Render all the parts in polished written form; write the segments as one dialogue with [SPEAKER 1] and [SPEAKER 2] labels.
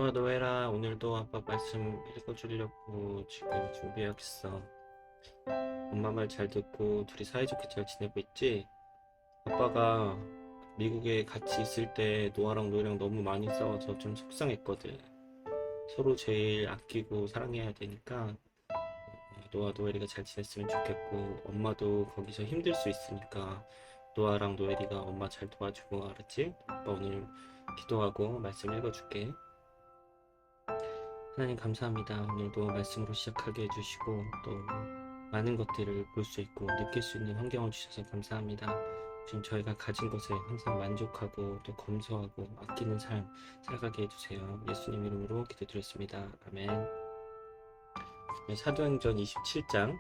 [SPEAKER 1] 노아노에라 오늘도 아빠 말씀 읽어주려고 지금 준비하겠어. 엄마 말 잘 듣고 둘이 사이좋게 잘 지내고 있지? 아빠가 미국에 같이 있을 때 노아랑 노이랑 너무 많이 싸워서 좀 속상했거든. 서로 제일 아끼고 사랑해야 되니까 노아 노엘이가 잘 지냈으면 좋겠고, 엄마도 거기서 힘들 수 있으니까 노아랑 노엘이가 엄마 잘 도와주고, 알았지? 아빠 오늘 기도하고 말씀 읽어줄게. 하나님 감사합니다. 오늘도 말씀으로 시작하게 해주시고 또 많은 것들을 볼 수 있고 느낄 수 있는 환경을 주셔서 감사합니다. 지금 저희가 가진 것에 항상 만족하고 또 검소하고 아끼는 삶 살아가게 해주세요. 예수님 이름으로 기도드렸습니다. 아멘. 네, 사도행전 27장.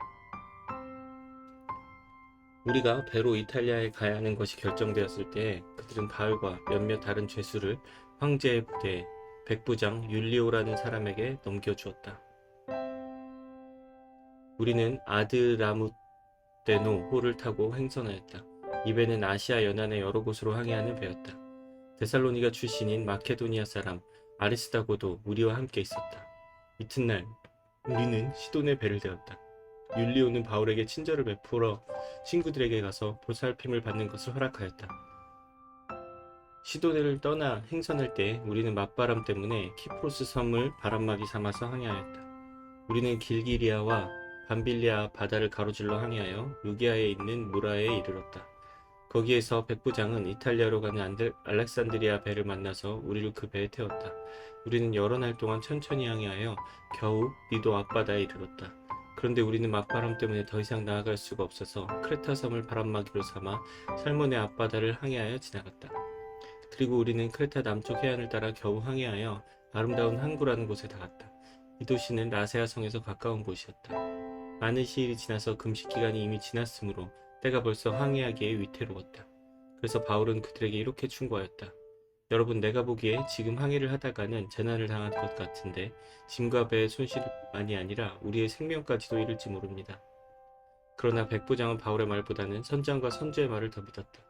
[SPEAKER 1] 우리가 배로 이탈리아에 가야 하는 것이 결정되었을 때 그들은 바울과 몇몇 다른 죄수를 황제의 부대에 백부장 율리오라는 사람에게 넘겨주었다. 우리는 아드라무떼노 호를 타고 행선하였다. 이 배는 아시아 연안의 여러 곳으로 항해하는 배였다. 데살로니가 출신인 마케도니아 사람 아리스다고도 우리와 함께 있었다. 이튿날 우리는 시돈의 배를 대었다. 율리오는 바울에게 친절을 베풀어 친구들에게 가서 보살핌을 받는 것을 허락하였다. 시도네를 떠나 행선할 때 우리는 맞바람 때문에 키프로스 섬을 바람막이 삼아서 항해하였다. 우리는 길기리아와 밤빌리아 바다를 가로질러 항해하여 루기아에 있는 무라에 이르렀다. 거기에서 백부장은 이탈리아로 가는 알렉산드리아 배를 만나서 우리를 그 배에 태웠다. 우리는 여러 날 동안 천천히 항해하여 겨우 니도 앞바다에 이르렀다. 그런데 우리는 맞바람 때문에 더 이상 나아갈 수가 없어서 크레타 섬을 바람막이로 삼아 살몬의 앞바다를 항해하여 지나갔다. 그리고 우리는 크레타 남쪽 해안을 따라 겨우 항해하여 아름다운 항구라는 곳에 닿았다. 이 도시는 라세아 성에서 가까운 곳이었다. 많은 시일이 지나서 금식 기간이 이미 지났으므로 때가 벌써 항해하기에 위태로웠다. 그래서 바울은 그들에게 이렇게 충고하였다. 여러분, 내가 보기에 지금 항해를 하다가는 재난을 당할 것 같은데 짐과 배의 손실만이 아니라 우리의 생명까지도 잃을지 모릅니다. 그러나 백부장은 바울의 말보다는 선장과 선주의 말을 더 믿었다.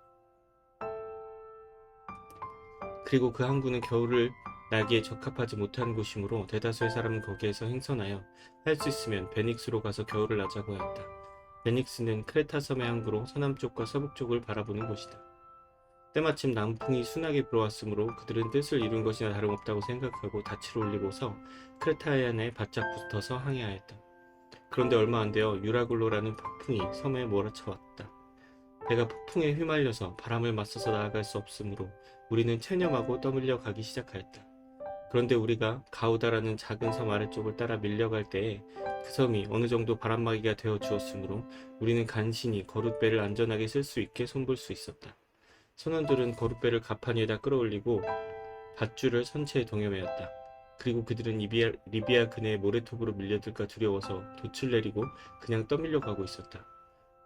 [SPEAKER 1] 그리고 그 항구는 겨울을 나기에 적합하지 못한 곳이므로 대다수의 사람은 거기에서 행선하여 할 수 있으면 베닉스로 가서 겨울을 나자고 하였다. 베닉스는 크레타 섬의 항구로 서남쪽과 서북쪽을 바라보는 곳이다. 때마침 남풍이 순하게 불어왔으므로 그들은 뜻을 이룬 것이나 다름없다고 생각하고 닻을 올리고서 크레타 해안에 바짝 붙어서 항해하였다. 그런데 얼마 안 되어 유라굴로라는 폭풍이 섬에 몰아쳐왔다. 배가 폭풍에 휘말려서 바람을 맞서서 나아갈 수 없으므로 우리는 체념하고 떠밀려 가기 시작하였다. 그런데 우리가 가우다라는 작은 섬 아래쪽을 따라 밀려갈 때에 그 섬이 어느 정도 바람막이가 되어 주었으므로 우리는 간신히 거룻배를 안전하게 쓸 수 있게 손볼 수 있었다. 선원들은 거룻배를 갑판 위에다 끌어올리고 밧줄을 선체에 동여매었다. 그리고 그들은 리비아 근해의 모래톱으로 밀려들까 두려워서 돛을 내리고 그냥 떠밀려 가고 있었다.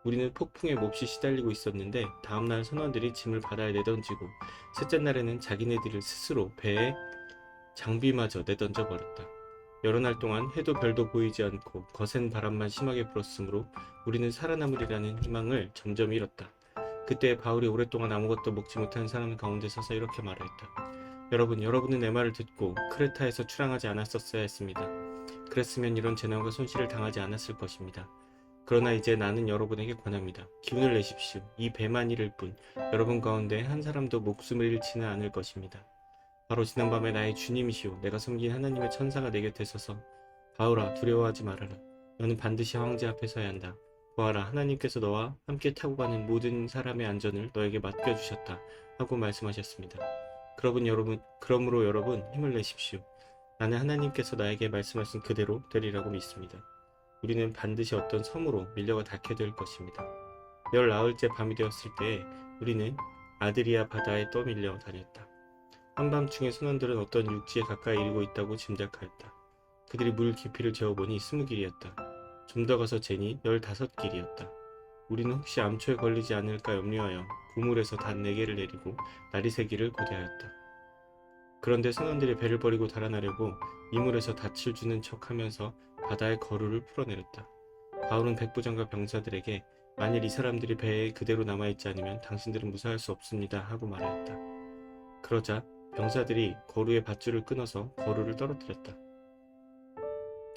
[SPEAKER 1] 우리는 폭풍에 몹시 시달리고 있었는데 다음날 선원들이 짐을 바다에 내던지고 셋째 날에는 자기네들을 스스로 배에 장비마저 내던져 버렸다. 여러 날 동안 해도 별도 보이지 않고 거센 바람만 심하게 불었으므로 우리는 살아남으리라는 희망을 점점 잃었다. 그때 바울이 오랫동안 아무것도 먹지 못한 사람 가운데 서서 이렇게 말하였다. 여러분은 내 말을 듣고 크레타에서 출항하지 않았었어야 했습니다. 그랬으면 이런 재난과 손실을 당하지 않았을 것입니다. 그러나 이제 나는 여러분에게 권합니다. 기운을 내십시오. 이 배만 잃을 뿐 여러분 가운데 한 사람도 목숨을 잃지는 않을 것입니다. 바로 지난밤에 나의 주님이시오 내가 섬긴 하나님의 천사가 내 곁에 서서 바울아 두려워하지 말아라. 너는 반드시 황제 앞에 서야 한다. 보아라 하나님께서 너와 함께 타고 가는 모든 사람의 안전을 너에게 맡겨주셨다 하고 말씀하셨습니다. 그러므로 여러분 힘을 내십시오. 나는 하나님께서 나에게 말씀하신 그대로 되리라고 믿습니다. 우리는 반드시 어떤 섬으로 밀려가 닿게 될 것입니다. 19일째 밤이 되었을 때에 우리는 아드리아 바다에 떠밀려 다녔다. 한밤중에 선원들은 어떤 육지에 가까이 이르고 있다고 짐작하였다. 그들이 물 깊이를 재어보니 20길이었다. 좀 더 가서 재니 15길이었다. 우리는 혹시 암초에 걸리지 않을까 염려하여 고물에서 단 4개를 내리고 나리새기를 고대하였다. 그런데 선원들이 배를 버리고 달아나려고 이물에서 닻을 주는 척하면서 바다의 거루를 풀어내렸다. 바울은 백부장과 병사들에게 만일 이 사람들이 배에 그대로 남아있지 않으면 당신들은 무사할 수 없습니다 하고 말하였다. 그러자 병사들이 거루의 밧줄을 끊어서 거루를 떨어뜨렸다.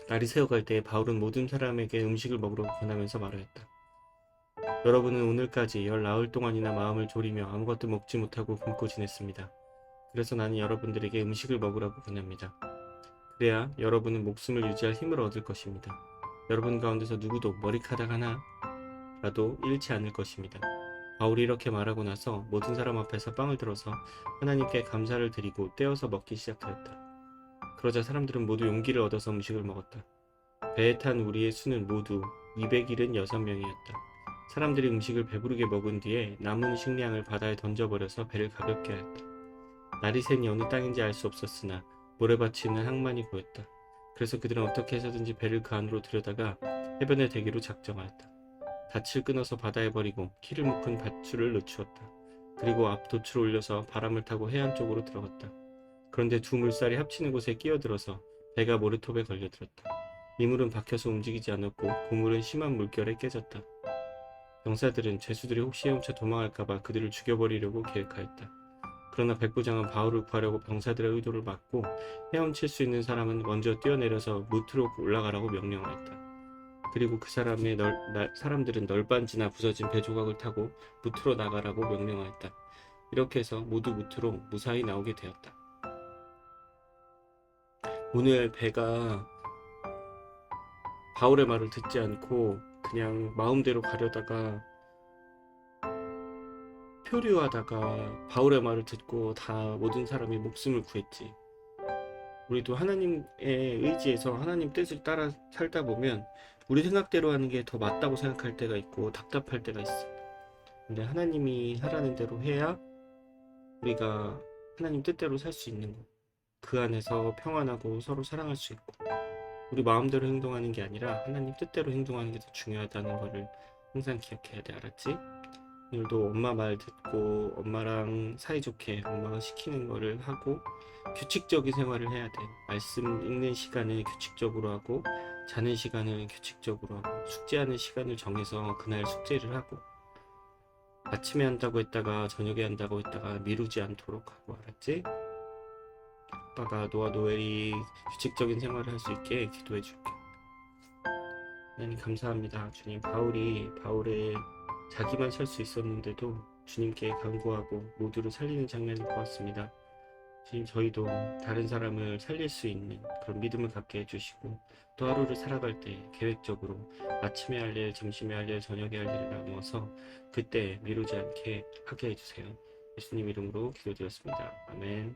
[SPEAKER 1] 날이 새어갈 때 바울은 모든 사람에게 음식을 먹으러 권하면서 말하였다. 여러분은 오늘까지 10나흘 동안이나 마음을 졸이며 아무것도 먹지 못하고 굶고 지냈습니다. 그래서 나는 여러분들에게 음식을 먹으라고 권합니다. 그래야 여러분은 목숨을 유지할 힘을 얻을 것입니다. 여러분 가운데서 누구도 머리카락 하나라도 잃지 않을 것입니다. 바울이 이렇게 말하고 나서 모든 사람 앞에서 빵을 들어서 하나님께 감사를 드리고 떼어서 먹기 시작하였다. 그러자 사람들은 모두 용기를 얻어서 음식을 먹었다. 배에 탄 우리의 수는 모두 276명이었다. 사람들이 음식을 배부르게 먹은 뒤에 남은 식량을 바다에 던져버려서 배를 가볍게 하였다. 날이 새니 어느 땅인지 알 수 없었으나 모래밭이 있는 항만이 보였다. 그래서 그들은 어떻게 해서든지 배를 그 안으로 들여다가 해변에 대기로 작정하였다. 닻을 끊어서 바다에 버리고 키를 묶은 밧줄을 늦추었다. 그리고 앞 돛을 올려서 바람을 타고 해안 쪽으로 들어갔다. 그런데 두 물살이 합치는 곳에 끼어들어서 배가 모래톱에 걸려들었다. 이물은 박혀서 움직이지 않았고 고물은 심한 물결에 깨졌다. 병사들은 죄수들이 혹시 헤엄쳐 도망할까봐 그들을 죽여버리려고 계획하였다. 그러나 백부장은 바울을 구하려고 병사들의 의도를 막고 헤엄칠 수 있는 사람은 먼저 뛰어내려서 무트로 올라가라고 명령하였다. 그리고 그 사람들은 널빤지나 부서진 배 조각을 타고 무트로 나가라고 명령하였다. 이렇게 해서 모두 무트로 무사히 나오게 되었다. 오늘 배가 바울의 말을 듣지 않고 그냥 마음대로 가려다가 표류하다가 바울의 말을 듣고 다 모든 사람이 목숨을 구했지. 우리도 하나님의 의지에서 하나님 뜻을 따라 살다 보면 우리 생각대로 하는 게 더 맞다고 생각할 때가 있고 답답할 때가 있어. 근데 하나님이 하라는 대로 해야 우리가 하나님 뜻대로 살 수 있는 거. 그 안에서 평안하고 서로 사랑할 수 있고 우리 마음대로 행동하는 게 아니라 하나님 뜻대로 행동하는 게 더 중요하다는 거를 항상 기억해야 돼. 알았지? 오늘도 엄마 말 듣고 엄마랑 사이좋게 엄마가 시키는 거를 하고 규칙적인 생활을 해야 돼. 말씀 읽는 시간을 규칙적으로 하고 자는 시간을 규칙적으로 하고 숙제하는 시간을 정해서 그날 숙제를 하고 아침에 한다고 했다가 저녁에 한다고 했다가 미루지 않도록 하고 알았지? 아빠가 너와 노엘이 규칙적인 생활을 할 수 있게 기도해 줄게. 하나님 감사합니다. 주님 바울의 자기만 살 수 있었는데도 주님께 간구하고 모두를 살리는 장면을 보았습니다. 주님 저희도 다른 사람을 살릴 수 있는 그런 믿음을 갖게 해주시고 또 하루를 살아갈 때 계획적으로 아침에 할 일, 점심에 할 일, 저녁에 할 일을 나누어서 그때 미루지 않게 하게 해주세요. 예수님 이름으로 기도드렸습니다. 아멘.